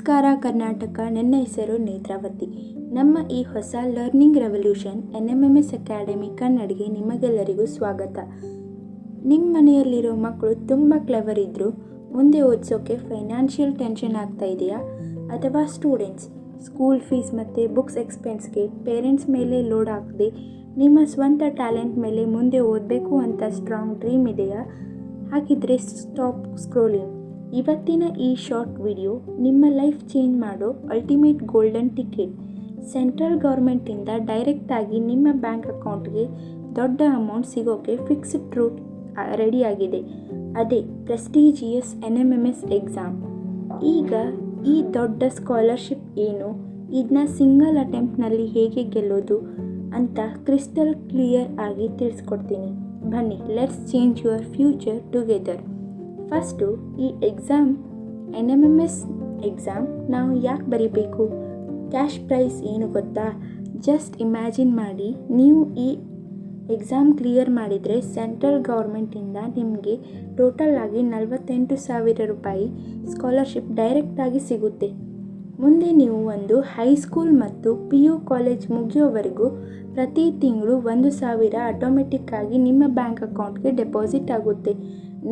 ನಮಸ್ಕಾರ ಕರ್ನಾಟಕ. ನನ್ನ ಹೆಸರು ನೇತ್ರಾವತಿ. ನಮ್ಮ ಈ ಹೊಸ ಲರ್ನಿಂಗ್ ರೆವಲ್ಯೂಷನ್ NMMS ಅಕಾಡೆಮಿ ಕನ್ನಡಿಗೆ ನಿಮಗೆಲ್ಲರಿಗೂ ಸ್ವಾಗತ. ನಿಮ್ಮ ಮನೆಯಲ್ಲಿರೋ ಮಕ್ಕಳು ತುಂಬ ಕ್ಲೆವರ್ ಇದ್ದರು, ಮುಂದೆ ಓದಿಸೋಕ್ಕೆ ಫೈನಾನ್ಷಿಯಲ್ ಟೆನ್ಷನ್ ಆಗ್ತಾ ಇದೆಯಾ? ಅಥವಾ ಸ್ಟೂಡೆಂಟ್ಸ್ ಸ್ಕೂಲ್ ಫೀಸ್ ಮತ್ತು ಬುಕ್ಸ್ ಎಕ್ಸ್ಪೆನ್ಸ್ಗೆ ಪೇರೆಂಟ್ಸ್ ಮೇಲೆ ಲೋಡ್ ಹಾಕದೆ ನಿಮ್ಮ ಸ್ವಂತ ಟ್ಯಾಲೆಂಟ್ ಮೇಲೆ ಮುಂದೆ ಓದಬೇಕು ಅಂತ ಸ್ಟ್ರಾಂಗ್ ಡ್ರೀಮ್ ಇದೆಯಾ? ಹಾಗಿದ್ರೆ ಸ್ಟಾಪ್ ಸ್ಕ್ರೋಲಿಂಗ್. ಇವತ್ತಿನ ಈ ಶಾರ್ಟ್ ವಿಡಿಯೋ ನಿಮ್ಮ ಲೈಫ್ ಚೇಂಜ್ ಮಾಡೋ ಅಲ್ಟಿಮೇಟ್ ಗೋಲ್ಡನ್ ಟಿಕೆಟ್. ಸೆಂಟ್ರಲ್ ಗೌರ್ಮೆಂಟಿಂದ ಡೈರೆಕ್ಟಾಗಿ ನಿಮ್ಮ ಬ್ಯಾಂಕ್ ಅಕೌಂಟ್ಗೆ ದೊಡ್ಡ ಅಮೌಂಟ್ ಸಿಗೋಕ್ಕೆ ಫಿಕ್ಸ್ಡ್ ರೂಟ್ ರೆಡಿಯಾಗಿದೆ. ಅದೇ ಪ್ರೆಸ್ಟೀಜಿಯಸ್ NMMS ಎಕ್ಸಾಮ್. ಈಗ ಈ ದೊಡ್ಡ ಸ್ಕಾಲರ್ಶಿಪ್ ಏನು, ಇದನ್ನ ಸಿಂಗಲ್ ಅಟೆಂಪ್ಟ್ನಲ್ಲಿ ಹೇಗೆ ಗೆಲ್ಲೋದು ಅಂತ ಕ್ರಿಸ್ಟಲ್ ಕ್ಲಿಯರ್ ಆಗಿ ತಿಳಿಸ್ಕೊಡ್ತೀನಿ. ಬನ್ನಿ, let's change your future together. First, ಈ ಎಕ್ಸಾಮ್ NMMS ಎಕ್ಸಾಮ್ ನಾವು ಯಾಕೆ ಬರೀಬೇಕು? ಕ್ಯಾಶ್ ಪ್ರೈಸ್ ಏನು ಗೊತ್ತಾ? ಜಸ್ಟ್ ಇಮ್ಯಾಜಿನ್ ಮಾಡಿ, ನೀವು ಈ ಎಕ್ಸಾಮ್ ಕ್ಲಿಯರ್ ಮಾಡಿದರೆ ಸೆಂಟ್ರಲ್ ಗೌರ್ಮೆಂಟಿಂದ ನಿಮಗೆ ಟೋಟಲ್ ಆಗಿ 48,000 ರೂಪಾಯಿ ಸ್ಕಾಲರ್ಶಿಪ್ ಡೈರೆಕ್ಟಾಗಿ ಸಿಗುತ್ತೆ. ಮುಂದೆ ನೀವು ಒಂದು ಹೈಸ್ಕೂಲ್ ಮತ್ತು PU ಕಾಲೇಜ್ ಮುಗಿಯೋವರೆಗೂ ಪ್ರತಿ ತಿಂಗಳು 1,000 ಆಟೋಮೆಟಿಕ್ಕಾಗಿ ನಿಮ್ಮ ಬ್ಯಾಂಕ್ ಅಕೌಂಟ್ಗೆ ಡೆಪಾಸಿಟ್ ಆಗುತ್ತೆ.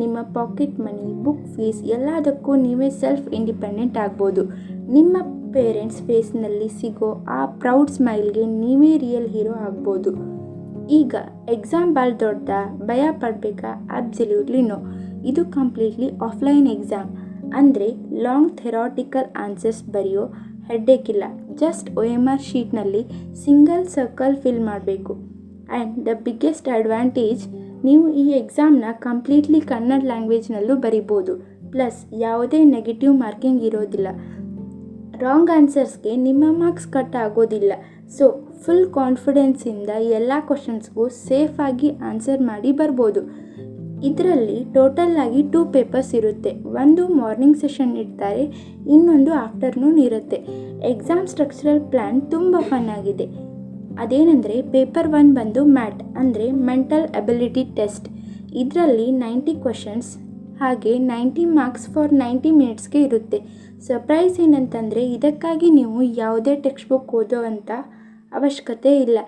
ನಿಮ್ಮ ಪಾಕೆಟ್ ಮನಿ, ಬುಕ್ ಫೀಸ್ ಎಲ್ಲದಕ್ಕೂ ನೀವೇ ಸೆಲ್ಫ್ ಇಂಡಿಪೆಂಡೆಂಟ್ ಆಗ್ಬೋದು. ನಿಮ್ಮ ಪೇರೆಂಟ್ಸ್ ಫೇಸ್ನಲ್ಲಿ ಸಿಗೋ ಆ ಪ್ರೌಡ್ ಸ್ಮೈಲ್ಗೆ ನೀವೇ ರಿಯಲ್ ಹೀರೋ ಆಗ್ಬೋದು. ಈಗ ಎಕ್ಸಾಮ್ ಭಾಳ ದೊಡ್ಡದಾ, ಭಯ ಪಡಬೇಕಾ? Absolutely no. ಇದು ಕಂಪ್ಲೀಟ್ಲಿ ಆಫ್ಲೈನ್ ಎಕ್ಸಾಮ್. ಅಂದರೆ ಲಾಂಗ್ ಥೆರಾಟಿಕಲ್ ಆನ್ಸರ್ಸ್ ಬರೆಯೋ ಹೆಡ್ಡೇಕ್ ಇಲ್ಲ. ಜಸ್ಟ್ OMR ಶೀಟ್ನಲ್ಲಿ ಸಿಂಗಲ್ ಸರ್ಕಲ್ ಫಿಲ್ ಮಾಡಬೇಕು. ಆ್ಯಂಡ್ ದ ಬಿಗ್ಗೆಸ್ಟ್ ಅಡ್ವಾಂಟೇಜ್, ನೀವು ಈ ಎಕ್ಸಾಮ್ನ ಕಂಪ್ಲೀಟ್ಲಿ ಕನ್ನಡ ಲ್ಯಾಂಗ್ವೇಜ್ನಲ್ಲೂ ಬರಿಬೋದು. ಪ್ಲಸ್ ಯಾವುದೇ ನೆಗೆಟಿವ್ ಮಾರ್ಕಿಂಗ್ ಇರೋದಿಲ್ಲ. ರಾಂಗ್ ಆನ್ಸರ್ಸ್ಗೆ ನಿಮ್ಮ ಮಾರ್ಕ್ಸ್ ಕಟ್ ಆಗೋದಿಲ್ಲ. ಸೊ ಫುಲ್ ಕಾನ್ಫಿಡೆನ್ಸಿಂದ ಎಲ್ಲ ಕ್ವಶನ್ಸ್ಗೂ ಸೇಫಾಗಿ ಆನ್ಸರ್ ಮಾಡಿ ಬರ್ಬೋದು. ಇದರಲ್ಲಿ ಟೋಟಲ್ ಆಗಿ 2 ಪೇಪರ್ಸ್ ಇರುತ್ತೆ. ಒಂದು ಮಾರ್ನಿಂಗ್ ಸೆಷನ್ ಇಡ್ತಾರೆ, ಇನ್ನೊಂದು ಆಫ್ಟರ್ನೂನ್ ಇರುತ್ತೆ. ಎಕ್ಸಾಮ್ ಸ್ಟ್ರಕ್ಚರಲ್ ಪ್ಲ್ಯಾನ್ ತುಂಬ ಫನ್ ಆಗಿದೆ. ಅದೇನೆಂದರೆ, ಪೇಪರ್ 1 ಬಂದು ಮ್ಯಾಟ್ ಅಂದರೆ ಮೆಂಟಲ್ ಎಬಿಲಿಟಿ ಟೆಸ್ಟ್. ಇದರಲ್ಲಿ 90 ಕ್ವಶನ್ಸ್ ಹಾಗೆ 90 ಮಾರ್ಕ್ಸ್ ಫಾರ್ 90 ಮಿನಿಟ್ಸ್ಗೆ ಇರುತ್ತೆ. ಸರ್ಪ್ರೈಸ್ ಏನಂತಂದರೆ, ಇದಕ್ಕಾಗಿ ನೀವು ಯಾವುದೇ ಟೆಕ್ಸ್ಟ್ ಬುಕ್ ಓದೋ ಅಂಥ ಅವಶ್ಯಕತೆ ಇಲ್ಲ.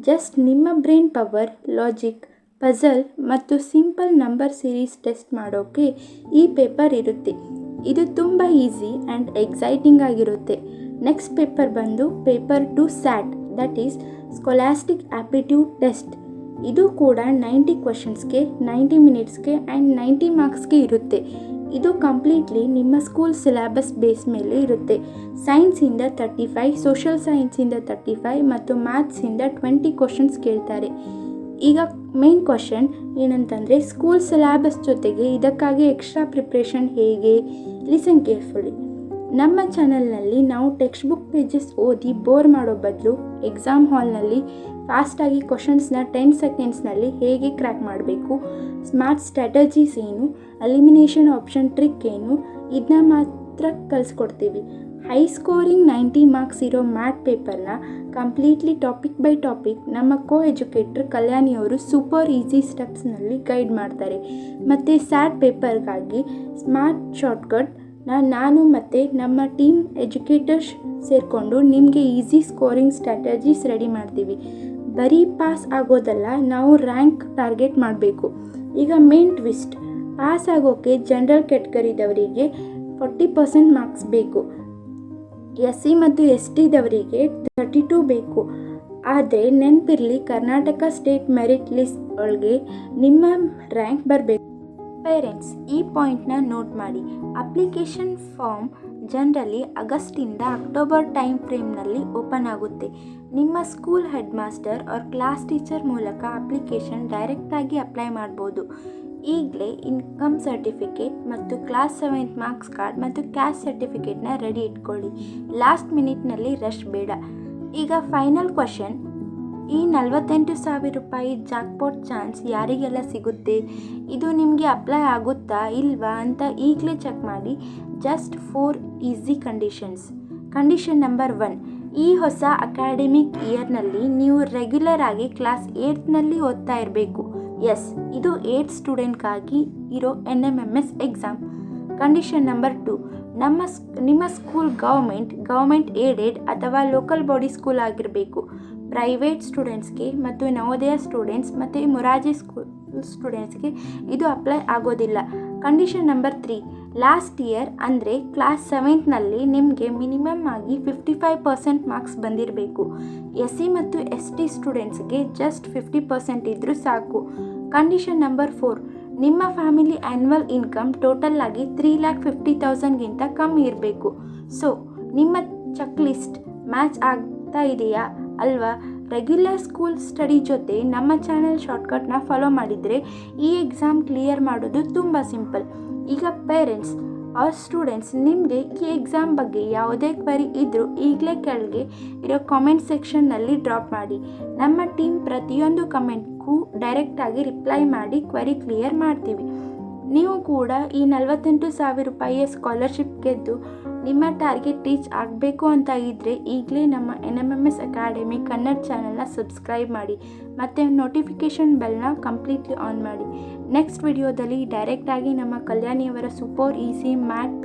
ಜಸ್ಟ್ ನಿಮ್ಮ ಬ್ರೈನ್ ಪವರ್, ಲಾಜಿಕ್, ಪಝಲ್ ಮತ್ತು ಸಿಂಪಲ್ ನಂಬರ್ ಸೀರೀಸ್ ಟೆಸ್ಟ್ ಮಾಡೋಕ್ಕೆ ಈ ಪೇಪರ್ ಇರುತ್ತೆ. ಇದು ತುಂಬ ಈಸಿ ಆ್ಯಂಡ್ ಎಕ್ಸೈಟಿಂಗ್ ಆಗಿರುತ್ತೆ. ನೆಕ್ಸ್ಟ್ ಪೇಪರ್ ಬಂದು paper 2 SAT, that is scholastic aptitude test. ಇದು ಕೂಡ 90 ಕ್ವಶನ್ಸ್ಗೆ 90 ಮಿನಿಟ್ಸ್ಗೆ ಆ್ಯಂಡ್ 90 ಮಾರ್ಕ್ಸ್ಗೆ ಇರುತ್ತೆ. ಇದು ಕಂಪ್ಲೀಟ್ಲಿ ನಿಮ್ಮ ಸ್ಕೂಲ್ ಸಿಲೆಬಸ್ ಬೇಸ್ ಮೇಲೆ ಇರುತ್ತೆ. ಸೈನ್ಸಿಂದ 35, ಸೋಷಿಯಲ್ ಸೈನ್ಸಿಂದ 35 ಮತ್ತು ಮ್ಯಾಥ್ಸಿಂದ 20 ಕ್ವಶನ್ಸ್ ಕೇಳ್ತಾರೆ. ಈಗ ಮೇನ್ ಕ್ವಶನ್ ಏನಂತಂದರೆ, ಸ್ಕೂಲ್ ಸಿಲೆಬಸ್ ಜೊತೆಗೆ ಇದಕ್ಕಾಗಿ ಎಕ್ಸ್ಟ್ರಾ ಪ್ರಿಪ್ರೇಷನ್ ಹೇಗೆ? Listen carefully. ನಮ್ಮ ಚಾನಲ್ನಲ್ಲಿ ನಾವು ಟೆಕ್ಸ್ಟ್ ಬುಕ್ ಪೇಜಸ್ ಓದಿ ಬೋರ್ ಮಾಡೋ ಬದಲು ಎಕ್ಸಾಮ್ ಹಾಲ್ನಲ್ಲಿ ಫಾಸ್ಟಾಗಿ ಕ್ವಶನ್ಸ್ನ 10 ಸೆಕೆಂಡ್ಸ್ನಲ್ಲಿ ಹೇಗೆ ಕ್ರ್ಯಾಕ್ ಮಾಡಬೇಕು, ಸ್ಮಾರ್ಟ್ ಸ್ಟ್ರಾಟಜೀಸ್ ಏನು, ಎಲಿಮಿನೇಷನ್ ಆಪ್ಷನ್ ಟ್ರಿಕ್ ಏನು, ಇದನ್ನ ಮಾತ್ರ ಕಲಿಸ್ಕೊಡ್ತೀವಿ. ಹೈ ಸ್ಕೋರಿಂಗ್ 90 ಮಾರ್ಕ್ಸ್ ಇರೋ ಮ್ಯಾಥ್ ಪೇಪರ್ನ ಕಂಪ್ಲೀಟ್ಲಿ ಟಾಪಿಕ್ ಬೈ ಟಾಪಿಕ್ ನಮ್ಮ ಎಜುಕೇಟರ್ ಕಲ್ಯಾಣಿಯವರು ಸೂಪರ್ ಈಸಿ ಸ್ಟೆಪ್ಸ್ನಲ್ಲಿ ಗೈಡ್ ಮಾಡ್ತಾರೆ. ಮತ್ತು SAT ಪೇಪರ್ಗಾಗಿ ಸ್ಮಾರ್ಟ್ ಶಾರ್ಟ್ಕಟ್ ನಾನು ಮತ್ತು ನಮ್ಮ ಟೀಮ್ ಎಜುಕೇಟರ್ಸ್ ಸೇರಿಕೊಂಡು ನಿಮಗೆ ಈಸಿ ಸ್ಕೋರಿಂಗ್ ಸ್ಟ್ರಾಟಜೀಸ್ ರೆಡಿ ಮಾಡ್ತೀವಿ. ಬರೀ ಪಾಸ್ ಆಗೋದಲ್ಲ, ನಾವು ರ್ಯಾಂಕ್ ಟಾರ್ಗೆಟ್ ಮಾಡಬೇಕು. ಈಗ ಮೇನ್ ಟ್ವಿಸ್ಟ್, ಪಾಸ್ ಆಗೋಕ್ಕೆ ಜನರಲ್ ಕ್ಯಾಟಗರಿದವರಿಗೆ 40% ಮಾರ್ಕ್ಸ್ ಬೇಕು. SC ಮತ್ತು STದವರಿಗೆ 32 ಬೇಕು. ಆದರೆ ನೆನಪಿರಲಿ, ಕರ್ನಾಟಕ ಸ್ಟೇಟ್ ಮೆರಿಟ್ ಲಿಸ್ಟ್ ಒಳಗೆ ನಿಮ್ಮ ರ್ಯಾಂಕ್ ಬರಬೇಕು. ಪೇರೆಂಟ್ಸ್, ಈ ಪಾಯಿಂಟ್ನ ನೋಟ್ ಮಾಡಿ. ಅಪ್ಲಿಕೇಶನ್ ಫಾರ್ಮ್ ಜನರಲಿ ಆಗಸ್ಟಿಂದ ಅಕ್ಟೋಬರ್ ಟೈಮ್ ಫ್ರೇಮ್ನಲ್ಲಿ ಓಪನ್ ಆಗುತ್ತೆ. ನಿಮ್ಮ school head master or class teacher ಮೂಲಕ ಅಪ್ಲಿಕೇಶನ್ ಡೈರೆಕ್ಟಾಗಿ ಅಪ್ಲೈ ಮಾಡ್ಬೋದು. ಈಗಲೇ ಇನ್ಕಮ್ ಸರ್ಟಿಫಿಕೇಟ್ ಮತ್ತು ಕ್ಲಾಸ್ 7th ಮಾರ್ಕ್ಸ್ ಕಾರ್ಡ್ ಮತ್ತು ಕ್ಯಾಸ್ಟ್ ಸರ್ಟಿಫಿಕೇಟ್ನ ರೆಡಿ ಇಟ್ಕೊಳ್ಳಿ. ಲಾಸ್ಟ್ ಮಿನಿಟ್ನಲ್ಲಿ ರಶ್ ಬೇಡ. ಈಗ ಫೈನಲ್ ಕ್ವಶನ್, ಈ 48,000 ರೂಪಾಯಿ ಜಾಕ್ಪಾಟ್ ಚಾನ್ಸ್ ಯಾರಿಗೆಲ್ಲ ಸಿಗುತ್ತೆ? ಇದು ನಿಮಗೆ ಅಪ್ಲೈ ಆಗುತ್ತಾ ಇಲ್ವಾ ಅಂತ ಈಗಲೇ ಚೆಕ್ ಮಾಡಿ. Just 4 easy conditions. Condition number 1, ಈ ಹೊಸ ಅಕಾಡೆಮಿಕ್ ಇಯರ್ನಲ್ಲಿ ನೀವು ರೆಗ್ಯುಲರ್ ಆಗಿ ಕ್ಲಾಸ್ 8ನಲ್ಲಿ ಓದ್ತಾ ಇರಬೇಕು. ಎಸ್, ಇದು 8th ಸ್ಟೂಡೆಂಟ್ಗಾಗಿ ಇರೋ NMMS ಎಕ್ಸಾಮ್. ಕಂಡೀಷನ್ ನಂಬರ್ 2, ನಿಮ್ಮ ಸ್ಕೂಲ್ ಗೌರ್ಮೆಂಟ್ ಏಡೆಡ್ ಅಥವಾ ಲೋಕಲ್ ಬಾಡಿ ಸ್ಕೂಲ್ ಆಗಿರಬೇಕು. ಪ್ರೈವೇಟ್ ಸ್ಟೂಡೆಂಟ್ಸ್ಗೆ ಮತ್ತು ನವೋದಯ ಸ್ಟೂಡೆಂಟ್ಸ್ ಮತ್ತು ಮೊರಾರ್ಜಿ ಸ್ಕೂಲ್ ಸ್ಟೂಡೆಂಟ್ಸ್ಗೆ ಇದು ಅಪ್ಲೈ ಆಗೋದಿಲ್ಲ. ಕಂಡೀಷನ್ ನಂಬರ್ 3, ಲಾಸ್ಟ್ ಇಯರ್ ಅಂದರೆ ಕ್ಲಾಸ್ 7ನಲ್ಲಿ ನಿಮಗೆ ಮಿನಿಮಮ್ ಆಗಿ 55% ಮಾರ್ಕ್ಸ್ ಬಂದಿರಬೇಕು. SC ಮತ್ತು ST ಸ್ಟೂಡೆಂಟ್ಸ್ಗೆ ಜಸ್ಟ್ 50% ಇದ್ದರೂ ಸಾಕು. ಕಂಡೀಷನ್ ನಂಬರ್ 4, ನಿಮ್ಮ ಫ್ಯಾಮಿಲಿ ಆ್ಯನ್ಯುವಲ್ ಇನ್ಕಮ್ ಟೋಟಲ್ ಆಗಿ 3,50,000ಗಿಂತ ಕಮ್ಮಿ ಇರಬೇಕು. ಸೊ ನಿಮ್ಮ ಚೆಕ್ ಲಿಸ್ಟ್ ಮ್ಯಾಚ್ ಆಗ್ತಾ ಇದೆಯಾ ಅಲ್ವಾ? ರೆಗ್ಯುಲರ್ ಸ್ಕೂಲ್ ಸ್ಟಡಿ ಜೊತೆ ನಮ್ಮ ಚಾನಲ್ ಶಾರ್ಟ್ಕಟ್ನ ಫಾಲೋ ಮಾಡಿದರೆ ಈ ಎಕ್ಸಾಮ್ ಕ್ಲಿಯರ್ ಮಾಡೋದು ತುಂಬ ಸಿಂಪಲ್. ಈಗ ಪೇರೆಂಟ್ಸ್ ಆರ್ ಸ್ಟೂಡೆಂಟ್ಸ್, ನಿಮಗೆ ಈ ಎಕ್ಸಾಮ್ ಬಗ್ಗೆ ಯಾವುದೇ ಕ್ವೆರಿ ಇದ್ದರೂ ಈಗಲೇ ಕೆಳಗೆ ಇರೋ ಕಾಮೆಂಟ್ ಸೆಕ್ಷನ್ನಲ್ಲಿ ಡ್ರಾಪ್ ಮಾಡಿ. ನಮ್ಮ ಟೀಮ್ ಪ್ರತಿಯೊಂದು ಕಮೆಂಟ್ಗೂ ಡೈರೆಕ್ಟಾಗಿ ರಿಪ್ಲೈ ಮಾಡಿ ಕ್ವೆರಿ ಕ್ಲಿಯರ್ ಮಾಡ್ತೀವಿ. ನೀವು ಕೂಡ ಈ 48,000 ರೂಪಾಯಿಯ ಸ್ಕಾಲರ್ಶಿಪ್ ಗೆದ್ದು ನಿಮ್ಮ ಟಾರ್ಗೆಟ್ ರೀಚ್ ಆಗಬೇಕು ಅಂತ ಇದ್ದರೆ ಈಗಲೇ ನಮ್ಮ NMMS ಅಕಾಡೆಮಿ ಕನ್ನಡ ಚಾನಲ್ನ ಸಬ್ಸ್ಕ್ರೈಬ್ ಮಾಡಿ ಮತ್ತು ನೋಟಿಫಿಕೇಷನ್ ಬೆಲ್ನ ಕಂಪ್ಲೀಟ್ಲಿ ಆನ್ ಮಾಡಿ. ನೆಕ್ಸ್ಟ್ ವಿಡಿಯೋದಲ್ಲಿ ಡೈರೆಕ್ಟಾಗಿ ನಮ್ಮ ಕಲ್ಯಾಣಿಯವರ ಸೂಪರ್ ಈಸಿ ಮ್ಯಾಥ್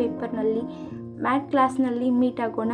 ಕ್ಲಾಸ್ನಲ್ಲಿ ಮೀಟ್ ಆಗೋಣ.